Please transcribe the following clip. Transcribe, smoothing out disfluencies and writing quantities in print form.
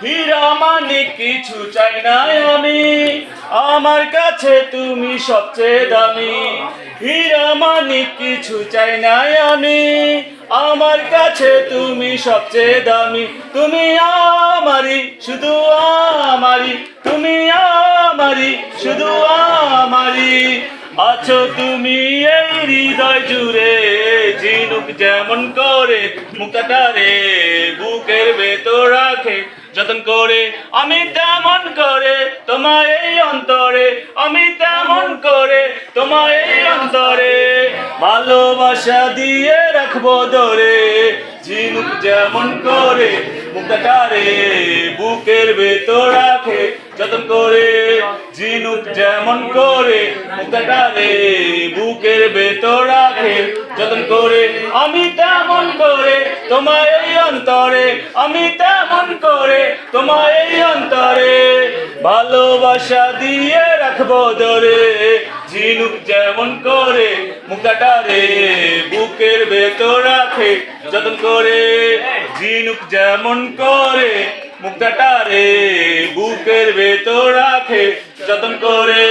হীরা মানিক কিছু চাই না আমি, আমার কাছে তুমি সবচেয়ে দামি। হীরা মানিক কিছু চাই না আমি, আমার কাছে তুমি সবচেয়ে দামি। তুমি আমারি শুধু আমারি, তুমি আমারি শুধু আমারি। আছো তুমি এই হৃদয় জুড়ে, ঝিনুক যেমন করে মুক্তাটারে বুকের ভেতর রাখে যতন করে, আমি তেমন করে তোমার এই অন্তরে, আমি তেমন করে তোমার এই অন্তরে ভালোবাসা দিয়ে রাখবো ধরে। ঝিনুক যেমন করে মুক্তাটারে বুকের ভেতর রাখে যতন করে, ঝিনুক যেমন করে মুক্তাটারে বুকের ভেতর রাখে যতন করে, আমি তেমন করে তোমার এই অন্তরে, আমি তেমন করে তোমার এই অন্তরে ভালোবাসা দিয়ে রাখবো ধরে। ঝিনুক যেমন করে মুক্তাটারে বুকের ভেতর রাখে যতন করে, ঝিনুক যেমন করে মুক্তাটারে বুকের ভেতর রাখে যতন করে।